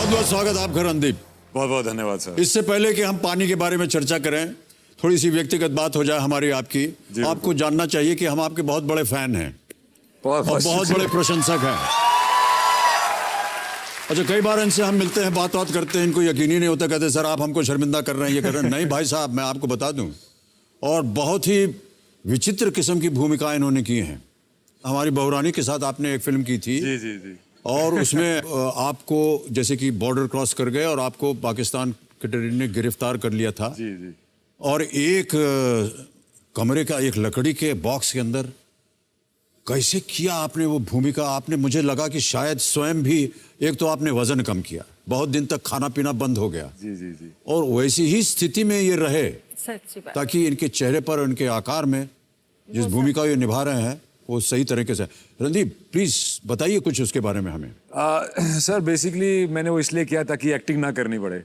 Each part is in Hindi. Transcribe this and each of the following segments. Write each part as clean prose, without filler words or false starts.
बहुत बहुत स्वागत आपका रणदीप। बहुत बहुत धन्यवाद सर। इससे पहले कि हम पानी के बारे में चर्चा करें, थोड़ी सी व्यक्तिगत बात हो जाए हमारी आपकी। आपको जानना चाहिए कि हम आपके बहुत बड़े फैन हैं और बहुत बड़े प्रशंसक हैं। अच्छा, कई बार इनसे हम मिलते हैं, बात करते हैं, इनको यकीन ही नहीं होता, कहते सर आप हमको शर्मिंदा कर रहे हैं, ये कर रहे हैं। नहीं भाई साहब, मैं आपको बता दूं, और बहुत ही विचित्र किस्म की भूमिका इन्होंने की हैं। हमारी बहुरानी के साथ आपने एक फिल्म की थी। जी जी जी। और उसमें आपको जैसे कि बॉर्डर क्रॉस कर गए और आपको पाकिस्तान के टेररिस्ट ने गिरफ्तार कर लिया था। जी जी। और एक कमरे का एक लकड़ी के बॉक्स के अंदर कैसे किया आपने वो भूमिका। आपने, मुझे लगा कि शायद स्वयं भी, एक तो आपने वजन कम किया, बहुत दिन तक खाना पीना बंद हो गया। जी जी जी। और वैसी ही स्थिति में ये रहे ताकि इनके चेहरे पर, इनके आकार में जिस भूमिका ये निभा रहे हैं वो सही तरीके से। रणदीप प्लीज बताइए कुछ उसके बारे में हमें। सर बेसिकली मैंने वो इसलिए किया ताकि एक्टिंग ना करनी पड़े।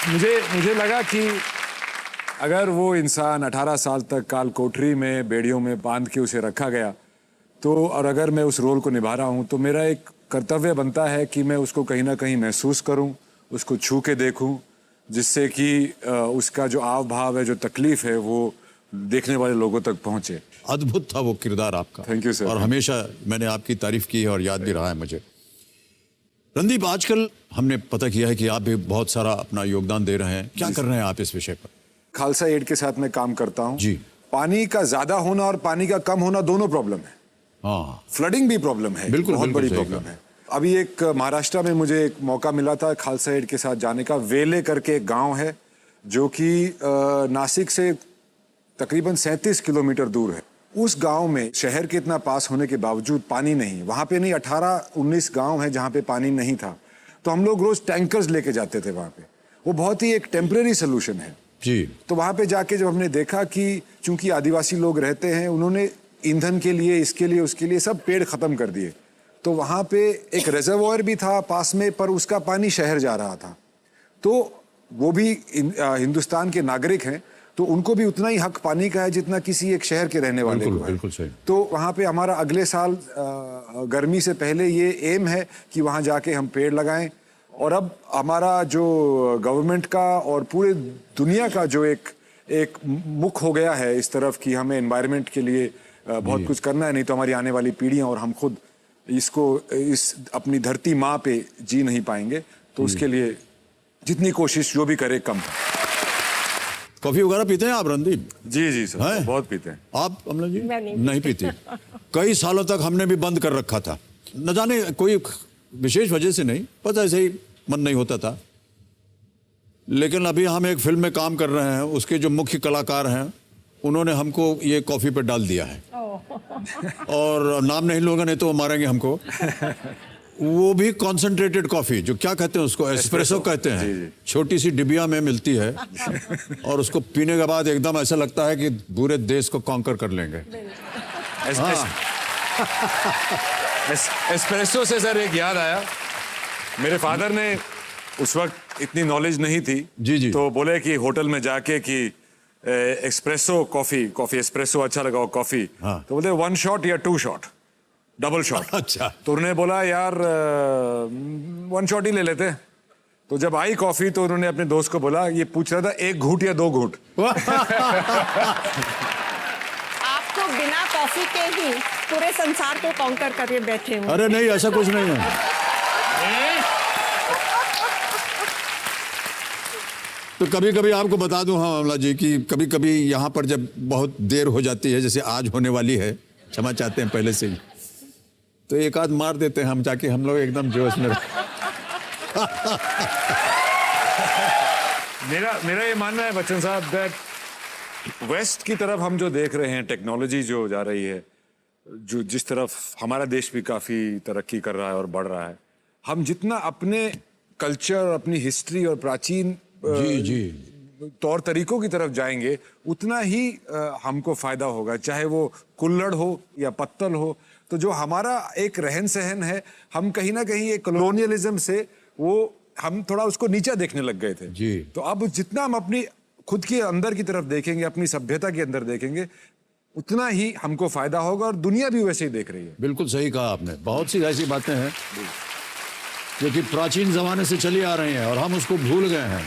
मुझे लगा कि अगर वो इंसान 18 साल तक काल कोठरी में बेड़ियों में बांध के उसे रखा गया, तो और अगर मैं उस रोल को निभा रहा हूँ तो मेरा एक कर्तव्य बनता है कि मैं उसको कहीं ना कहीं महसूस करूँ, उसको छू के देखूँ, जिससे कि उसका जो आव भाव है, जो तकलीफ है, वो देखने वाले लोगों तक पहुंचे। अद्भुत था वो किरदार आपका। Thank you sir. और हमेशा मैंने आपकी तारीफ की है और याद भी रहा है मुझे। रणदीप, आजकल हमने पता किया है कि आप भी बहुत सारा अपना योगदान दे रहे हैं। क्या कर रहे हैं आप इस विषय पर? खालसा एड के साथ मैं काम करता हूं। जी। पानी का ज्यादा होना और पानी का कम होना दोनों प्रॉब्लम है। हाँ, फ्लडिंग भी प्रॉब्लम है, बिल्कुल, बहुत बिल्कुल बड़ी प्रॉब्लम है। अभी एक महाराष्ट्र में मुझे एक मौका मिला था खालसा एड के साथ जाने का। वेले करके एक गांव है जो कि नासिक से तकरीबन 37 किलोमीटर दूर है। उस गांव में शहर के इतना पास होने के बावजूद पानी नहीं, वहां पे नहीं, 18-19 गांव है जहां पे पानी नहीं था। तो हम लोग रोज टैंकर्स लेके जाते थे वहां पे। वो बहुत ही एक टेम्परेरी सोल्यूशन है जी। तो वहां पे जाके जब हमने देखा कि चूंकि आदिवासी लोग रहते हैं, उन्होंने ईंधन के लिए, इसके लिए, उसके लिए सब पेड़ खत्म कर दिए। तो वहां पे एक रिजर्वॉयर भी था पास में, पर उसका पानी शहर जा रहा था। तो वो भी हिंदुस्तान के नागरिक हैं, तो उनको भी उतना ही हक पानी का है जितना किसी एक शहर के रहने वाले को है। बिल्कुल सही। तो वहाँ पे हमारा अगले साल गर्मी से पहले ये एम है कि वहाँ जाके हम पेड़ लगाएं। और अब हमारा जो गवर्नमेंट का और पूरे दुनिया का जो एक मुख हो गया है इस तरफ कि हमें एनवायरनमेंट के लिए बहुत कुछ करना है, नहीं तो हमारी आने वाली पीढ़ियाँ और हम खुद इस अपनी धरती माँ पे जी नहीं पाएंगे। तो उसके लिए जितनी कोशिश जो भी करे कम। कॉफी वगैरह पीते हैं आप रणदीप? जी जी सर, बहुत पीते हैं। आप अमला जी? मैं नहीं पीते। कई सालों तक हमने भी बंद कर रखा था, न जाने कोई विशेष वजह से नहीं, पता ऐसे ही मन नहीं होता था। लेकिन अभी हम एक फिल्म में काम कर रहे हैं, उसके जो मुख्य कलाकार हैं उन्होंने हमको ये कॉफी पे डाल दिया है। और नाम नहीं लोगे नहीं तो वो मारेंगे हमको। वो भी कॉन्सेंट्रेटेड कॉफी, जो क्या कहते हैं उसको, एस्प्रेसो कहते हैं। छोटी सी डिबिया में मिलती है और उसको पीने के बाद एकदम ऐसा लगता है कि पूरे देश को कॉन्कर कर लेंगे। एस्प्रेसो से सर एक याद आया, मेरे फादर ने उस वक्त इतनी नॉलेज नहीं थी। जी जी। तो बोले कि होटल में जाके कि एस्प्रेसो कॉफी एस्प्रेसो अच्छा लगा कॉफी। हाँ। तो बोले 1 शॉट या 2 शॉट, डबल शॉट। अच्छा। तो उन्होंने बोला यार 1 शॉट ही ले लेते। तो जब आई कॉफी तो उन्होंने अपने दोस्त को बोला, ये पूछ रहा था 1 घूंट या 2 घूंट। आप तो बिना कॉफी के ही पूरे संसार को कॉन्कर करके बैठे हो। अरे नहीं, ऐसा कुछ नहीं है। तो कभी कभी आपको बता दूं, हाँ अमला जी, कि कभी कभी यहाँ पर जब बहुत देर हो जाती है, जैसे आज होने वाली है, क्षमा चाहते हैं पहले से ही, तो एक आध मार देते हैं हम, जाके हम लोग एकदम जोश में। मेरा ये मानना है बच्चन साहब, दैट वेस्ट की तरफ हम जो देख रहे हैं, टेक्नोलॉजी जो जा रही है, जो जिस तरफ हमारा देश भी काफी तरक्की कर रहा है और बढ़ रहा है, हम जितना अपने कल्चर, अपनी हिस्ट्री और प्राचीन तौर तरीकों की तरफ जाएंगे, उतना ही हमको फायदा होगा, चाहे वो कुल्हड़ हो या पत्तल हो। तो जो हमारा एक रहन सहन है, हम कहीं ना कहीं एक कॉलोनियलिज्म से वो हम थोड़ा उसको नीचा देखने लग गए थे जी। तो अब जितना हम अपनी खुद के अंदर की तरफ देखेंगे, अपनी सभ्यता के अंदर देखेंगे, उतना ही हमको फायदा होगा और दुनिया भी वैसे ही देख रही है। बिल्कुल सही कहा आपने। बहुत सी ऐसी बातें हैं जो कि प्राचीन जमाने से चली आ रही हैं और हम उसको भूल गए हैं,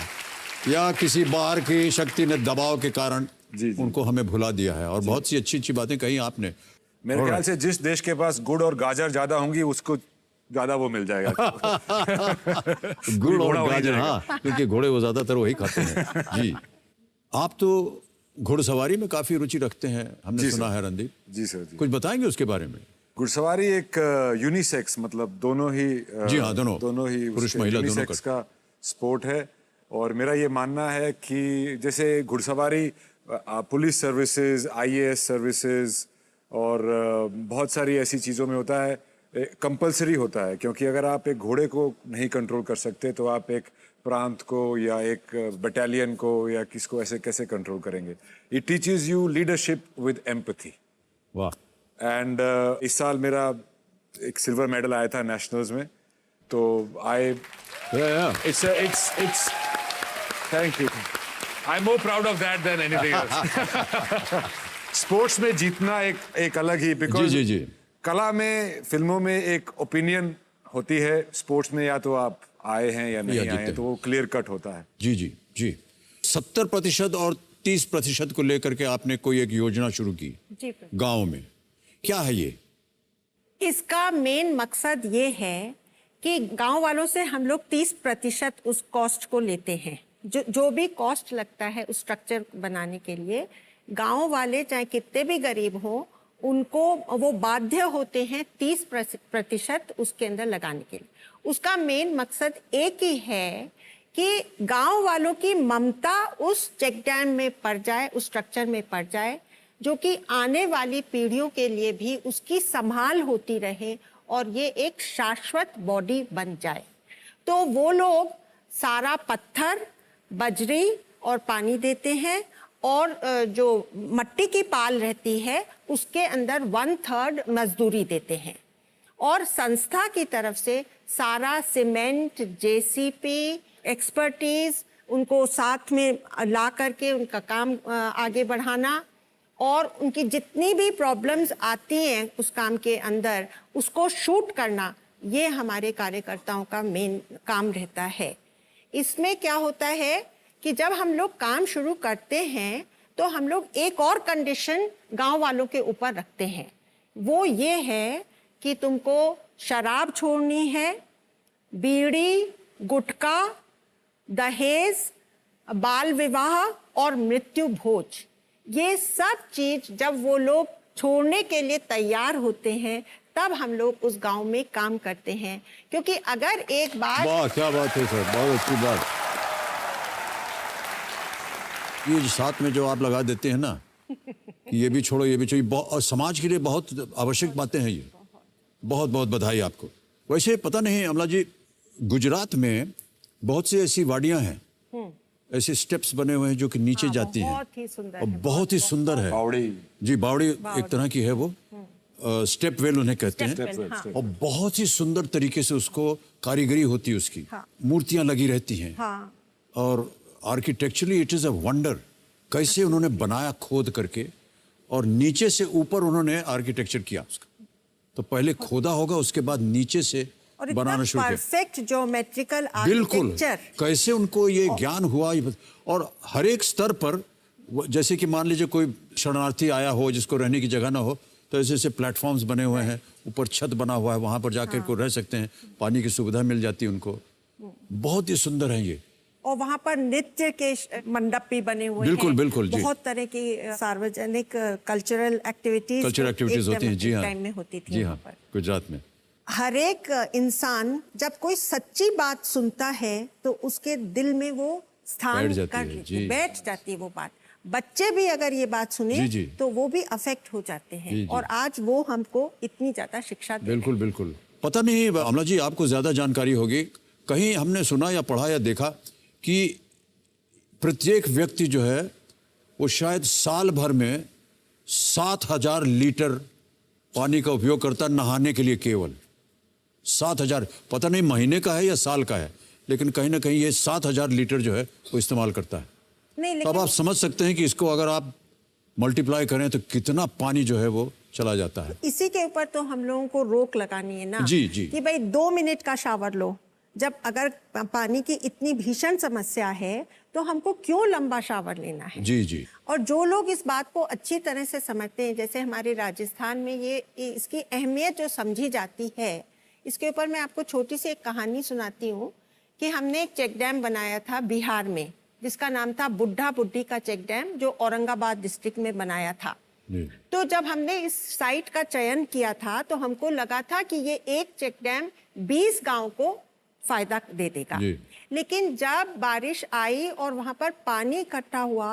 या किसी बाहर की शक्ति ने दबाव के कारण उनको हमें भुला दिया है। और बहुत सी अच्छी अच्छी बातें कही आपने। मेरे ख्याल से जिस देश के पास गुड़ और गाजर ज्यादा होंगी उसको ज्यादा वो मिल जाएगा। गुड़ और गाजर, हाँ, क्योंकि घोड़े वो ज्यादातर वही खाते हैं। जी, आप तो घुड़सवारी में काफी रुचि रखते हैं, हमने सुना है रणदीप जी सर जी। कुछ बताएंगे उसके बारे में? घुड़सवारी एक यूनिसेक्स, मतलब दोनों ही जी हाँ, दोनों ही पुरुष महिला दोनों यूनिसेक्स का स्पोर्ट है। और मेरा ये मानना है कि जैसे घुड़सवारी पुलिस सर्विसेज, आईएएस सर्विसेज और बहुत सारी ऐसी चीज़ों में होता है, कंपलसरी होता है, क्योंकि अगर आप एक घोड़े को नहीं कंट्रोल कर सकते तो आप एक प्रांत को या एक बटालियन को या किसको ऐसे कैसे कंट्रोल करेंगे। It teaches you leadership with empathy. वाह। एंड इस साल मेरा एक सिल्वर मेडल आया था नेशनल्स में, तो I it's thank you, I am more proud of that than anything else. Sports में जीतना एक अलग ही, बिकॉज जी जी जी, कला में, फिल्मों में एक ओपिनियन होती है, स्पोर्ट्स में या तो आप आए हैं या नहीं आए हैं, तो वो क्लियर कट होता है। जी जी जी। 70% और 30% को लेकर के आपने कोई एक योजना शुरू की जी गांव में, क्या है ये? इसका मेन मकसद ये है कि गांव वालों से हम लोग 30% उस कॉस्ट को लेते हैं, जो भी कॉस्ट लगता है उस स्ट्रक्चर बनाने के लिए। गांव वाले चाहे कितने भी गरीब हो, उनको वो बाध्य होते हैं 30% उसके अंदर लगाने के लिए। उसका मेन मकसद एक ही है कि गांव वालों की ममता उस चेक डैम में पड़ जाए, उस स्ट्रक्चर में पड़ जाए, जो कि आने वाली पीढ़ियों के लिए भी उसकी संभाल होती रहे और ये एक शाश्वत बॉडी बन जाए। तो वो लोग सारा पत्थर, बजरी और पानी देते हैं, और जो मट्टी की पाल रहती है उसके अंदर 1/3 मजदूरी देते हैं। और संस्था की तरफ से सारा सीमेंट, जेसीपी, एक्सपर्टीज उनको साथ में ला करके उनका काम आगे बढ़ाना, और उनकी जितनी भी प्रॉब्लम्स आती हैं उस काम के अंदर उसको शूट करना, ये हमारे कार्यकर्ताओं का मेन काम रहता है। इसमें क्या होता है कि जब हम लोग काम शुरू करते हैं तो हम लोग एक और कंडीशन गांव वालों के ऊपर रखते हैं, वो ये है कि तुमको शराब छोड़नी है, बीड़ी, गुटखा, दहेज, बाल विवाह और मृत्यु भोज, ये सब चीज जब वो लोग छोड़ने के लिए तैयार होते हैं तब हम लोग उस गांव में काम करते हैं। क्योंकि अगर एक बार, वाह क्या बात है सर, बहुत अच्छी बात। ये जो साथ में जो आप लगा देते हैं ना कि ये भी छोड़ो ये भी छोड़ो, और समाज के लिए बहुत आवश्यक बातें हैं ये। बहुत बहुत बधाई आपको। वैसे पता नहीं अमला जी, गुजरात में बहुत सी ऐसी वादियां हैं, ऐसे स्टेप्स बने हुए हैं जो कि नीचे जाती हैं, बहुत ही सुंदर और है, बहुत ही सुंदर है। बावड़ी जी, बावड़ी एक तरह की है वो, स्टेप वेल उन्हें कहते हैं। हाँ। और बहुत ही सुंदर तरीके से उसको कारीगरी होती है उसकी, मूर्तियां लगी रहती हैं, हाँ। और architecturally it is a wonder. कैसे उन्होंने बनाया खोद करके, और नीचे से ऊपर उन्होंने आर्किटेक्चर किया उसका। तो पहले खोदा होगा, उसके बाद नीचे से बनाना शुरू किया। परफेक्ट ज्योमेट्रिकल बिल्कुल, आर्किटेक्चर, कैसे उनको ये ज्ञान हुआ। और हर एक स्तर पर, जैसे कि मान लीजिए कोई शरणार्थी आया हो जिसको रहने की जगह ना हो, तो ऐसे ऐसे प्लेटफॉर्म्स बने हुए हैं, ऊपर छत बना हुआ है, वहां पर जाकर को रह सकते हैं, पानी की सुविधा मिल जाती है उनको। बहुत ही सुंदर है ये। और वहाँ पर नृत्य के मंडप भी बने हुए बिल्कुल, हैं। बिल्कुल, जी। बहुत तरह की सार्वजनिक कल्चरल एक्टिविटीज होती हैं। जी हाँ, टाइम में होती थी। जी हाँ, गुजरात में। हर एक इंसान जब कोई सच्ची बात सुनता है तो उसके दिल में वो स्थान बैठ जाती है वो बात। बच्चे भी अगर ये बात सुने जी। तो वो भी अफेक्ट हो जाते हैं। जी। और आज वो हमको इतनी ज्यादा शिक्षा देते हैं। बिल्कुल बिल्कुल। पता नहीं अमला जी, आपको ज्यादा जानकारी होगी, कहीं हमने सुना या पढ़ा या देखा कि प्रत्येक व्यक्ति जो है वो शायद साल भर में 7,000 लीटर पानी का उपयोग करता है नहाने के लिए। केवल 7,000, पता नहीं महीने का है या साल का है, लेकिन कहीं ना कहीं ये 7,000 लीटर जो है वो इस्तेमाल करता है। नहीं, तो अब आप समझ सकते हैं कि इसको अगर आप मल्टीप्लाई करें तो कितना पानी जो है वो चला जाता है। इसी के ऊपर तो हम लोगों को रोक लगानी है ना, जी, जी। कि भाई 2 मिनट का शावर लो। जब अगर पानी की इतनी भीषण समस्या है तो हमको क्यों लंबा शावर लेना है। जी जी। और जो लोग इस बात को अच्छी तरह से समझते हैं, जैसे हमारे राजस्थान में ये इसकी अहमियत जो समझी जाती है, इसके ऊपर मैं आपको छोटी सी एक कहानी सुनाती हूँ कि हमने एक चेक डैम बनाया था बिहार में, जिसका नाम था बुढ़ा बुड्ढी का चेक डैम, जो औरंगाबाद डिस्ट्रिक्ट में बनाया था। तो जब हमने इस साइट का चयन किया था तो हमको लगा था कि ये एक चेक डैम 20 गांव को फायदा दे देगा। लेकिन जब बारिश आई और वहां पर पानी इकट्ठा हुआ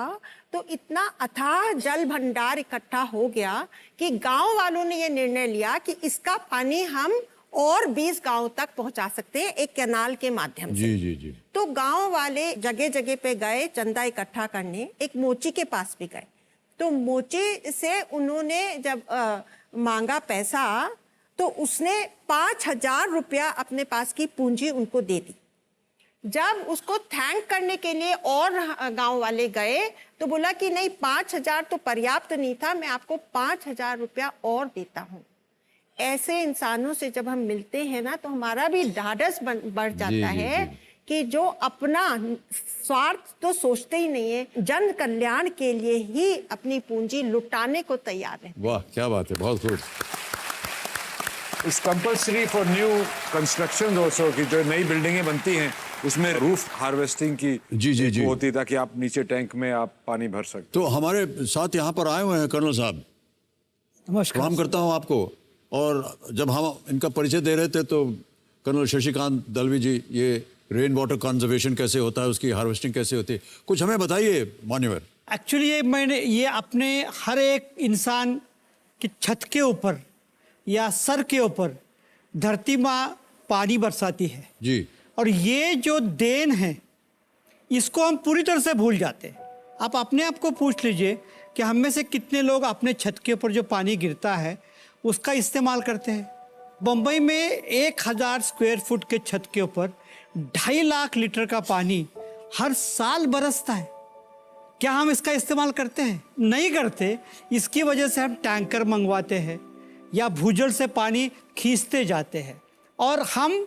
तो इतना अथाह जल भंडार इकट्ठा हो गया कि गांव वालों ने ये निर्णय लिया कि इसका पानी हम और 20 गांव तक पहुंचा सकते हैं एक कैनाल के माध्यम से। जी जी जी। तो गांव वाले जगह जगह पे गए चंदा इकट्ठा करने, एक मोची के पास भी गए। तो मोची से उन्होंने जब मांगा पैसा तो उसने 5,000 रुपया अपने पास की पूंजी उनको दे दी। जब उसको थैंक करने के लिए और गांव वाले गए तो बोला कि नहीं, 5,000 तो पर्याप्त नहीं था, मैं आपको 5,000 रुपया और देता हूँ। ऐसे इंसानों से जब हम मिलते हैं ना तो हमारा भी ढाढ़स बढ़ जाता है कि जो अपना स्वार्थ तो सोचते ही नहीं है, जन कल्याण के लिए ही अपनी पूंजी लुटाने को तैयार है। वाह क्या बात है, बहुत खूब। It's compulsory for new construction also कि जो नई बिल्डिंगें बनती हैं उसमें रूफ हार्वेस्टिंग की जी होती है ताकि आप नीचे टैंक में आप पानी भर सकते। तो हमारे साथ यहाँ पर आए हुए हैं कर्नल साहब, नमस्कार। प्रणाम करता हूँ आपको। और जब हम इनका परिचय दे रहे थे तो कर्नल शशिकांत दलवी जी, ये रेन वाटर कंजर्वेशन कैसे होता है, उसकी हार्वेस्टिंग कैसे होती है, कुछ हमें बताइए मान्यवर। एक्चुअली मैंने ये अपने हर एक इंसान की छत के ऊपर या सर के ऊपर धरती माँ पानी बरसाती है जी। और ये जो देन है इसको हम पूरी तरह से भूल जाते हैं। आप अपने आप को पूछ लीजिए कि हम में से कितने लोग अपने छत के ऊपर जो पानी गिरता है उसका इस्तेमाल करते हैं। बम्बई में 1,000 स्क्वायर फुट के छत के ऊपर 2.5 लाख लीटर का पानी हर साल बरसता है। क्या हम इसका इस्तेमाल करते हैं? नहीं करते। इसकी वजह से हम टैंकर मंगवाते हैं या भूजल से पानी खींचते जाते हैं। और हम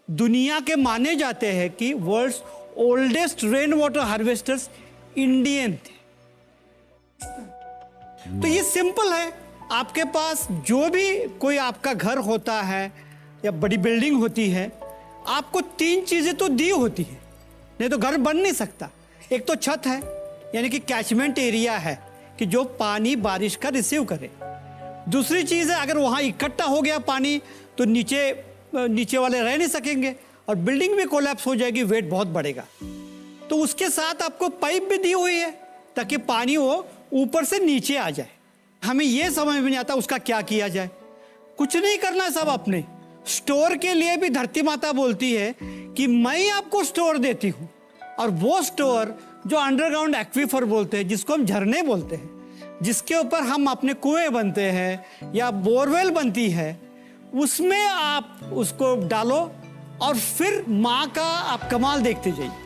दुनिया के माने जाते हैं कि world's oldest rain water harvesters Indian थे। तो ये सिंपल है, आपके पास जो भी कोई आपका घर होता है या बड़ी बिल्डिंग होती है, आपको 3 चीजें तो दी होती है, नहीं तो घर बन नहीं सकता। एक तो छत है, यानी कि कैचमेंट एरिया है कि जो पानी बारिश का रिसीव करे। दूसरी चीज़ है, अगर वहाँ इकट्ठा हो गया पानी तो नीचे वाले रह नहीं सकेंगे और बिल्डिंग भी कोलैप्स हो जाएगी, वेट बहुत बढ़ेगा। तो उसके साथ आपको पाइप भी दी हुई है ताकि पानी वो ऊपर से नीचे आ जाए। हमें ये समझ में नहीं आता उसका क्या किया जाए। कुछ नहीं करना, सब अपने स्टोर के लिए भी धरती माता बोलती है कि मैं आपको स्टोर देती हूँ। और वो स्टोर जो अंडरग्राउंड एक्वीफर बोलते हैं, जिसको हम झरने बोलते हैं, जिसके ऊपर हम अपने कुएं बनते हैं या बोरवेल बनती है, उसमें आप उसको डालो और फिर माँ का आप कमाल देखते जाइए।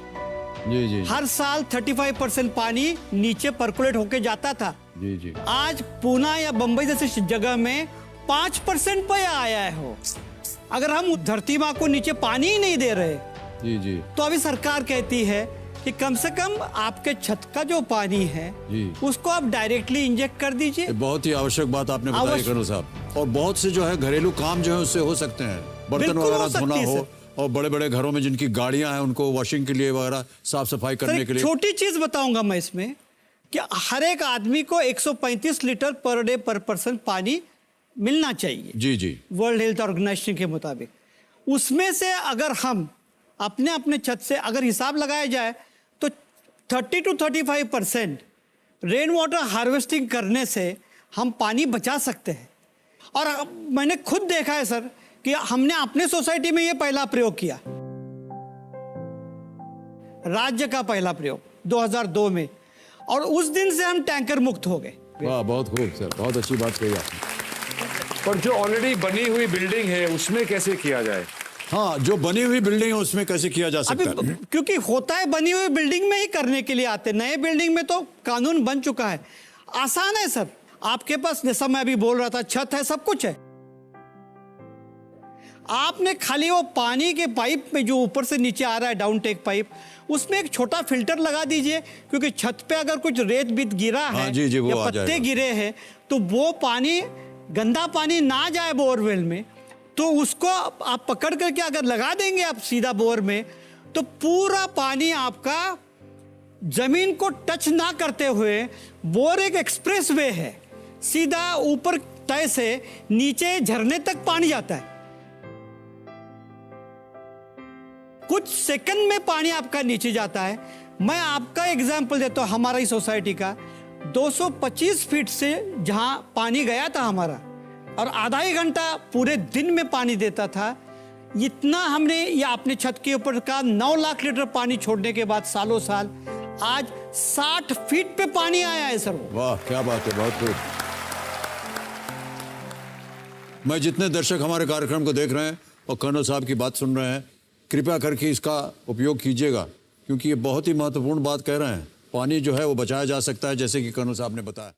जी जी। हर साल 35% पानी नीचे परकुलेट होके जाता था। जी जी। आज पूना या बंबई जैसे जगह में 5% पे आया है वो। अगर हम धरती माँ को नीचे पानी ही नहीं दे रहे जी जी, तो अभी सरकार कहती है कि कम से कम आपके छत का जो पानी है उसको आप डायरेक्टली इंजेक्ट कर दीजिए। बहुत ही आवश्यक बात आपने बताई कर्नल साहब। और बहुत से जो है घरेलू काम जो है उससे हो सकते हैं, बर्तन वगैरह धोना हो, और बड़े बड़े घरों में जिनकी गाड़ियां हैं उनको वॉशिंग के लिए वगैरह साफ सफाई करने के लिए। छोटी चीज बताऊंगा मैं इसमें कि हर एक आदमी को 135 लीटर पर डे पर पर्सन पानी मिलना चाहिए। जी जी। वर्ल्ड हेल्थ ऑर्गेनाइजेशन के मुताबिक। उसमें से अगर हम अपने अपने छत से अगर हिसाब लगाया जाए तो 30 to 35% रेन वाटर हार्वेस्टिंग करने से हम पानी बचा सकते हैं। और मैंने खुद देखा है सर कि हमने अपने सोसाइटी में ये पहला प्रयोग किया, राज्य का पहला प्रयोग 2002 में, और उस दिन से हम टैंकर मुक्त हो गए। वाह, बहुत खूब सर, बहुत अच्छी बात कही आपने। पर जो ऑलरेडी बनी हुई बिल्डिंग है उसमें कैसे किया जाए? हाँ, जो बनी हुई बिल्डिंग है उसमें कैसे किया जा सकता है? क्योंकि होता है बनी हुई बिल्डिंग में ही करने के लिए आते, नए बिल्डिंग में तो कानून बन चुका है। आसान है सर। आपके पास जैसा मैं अभी बोल रहा था, छत है, सब कुछ है। आपने खाली वो पानी के पाइप में जो ऊपर से नीचे आ रहा है, डाउन टेक पाइप, उसमें एक छोटा फिल्टर लगा दीजिए, क्योंकि छत पे अगर कुछ रेत बीत गिरा है, हाँ, जी, वो या आ पत्ते जाएगा। गिरे हैं, तो वो पानी, गंदा पानी ना जाए बोरवेल में, तो उसको आप पकड़ करके अगर लगा देंगे आप सीधा बोर में, तो पूरा पानी आपका जमीन को टच ना करते हुए, बोर एक एक्सप्रेस वे है, सीधा ऊपर तय से नीचे झरने तक पानी जाता है। कुछ सेकंड में पानी आपका नीचे जाता है। मैं आपका एग्जांपल देता हूं, हमारी सोसाइटी का 225 फीट से जहां पानी गया था हमारा, और आधा ही घंटा पूरे दिन में पानी देता था, इतना हमने ये अपने छत के ऊपर का 9 लाख लीटर पानी छोड़ने के बाद सालों साल आज 60 फीट पे पानी आया है सर। वो वाह, क्या बात है, बहुत खूब। मैं जितने दर्शक हमारे कार्यक्रम को देख रहे हैं और कर्नल साहब की बात सुन रहे हैं, कृपया करके इसका उपयोग कीजिएगा, क्योंकि ये बहुत ही महत्वपूर्ण बात कह रहे हैं। पानी जो है वो बचाया जा सकता है, जैसे कि कर्नल साहब ने बताया।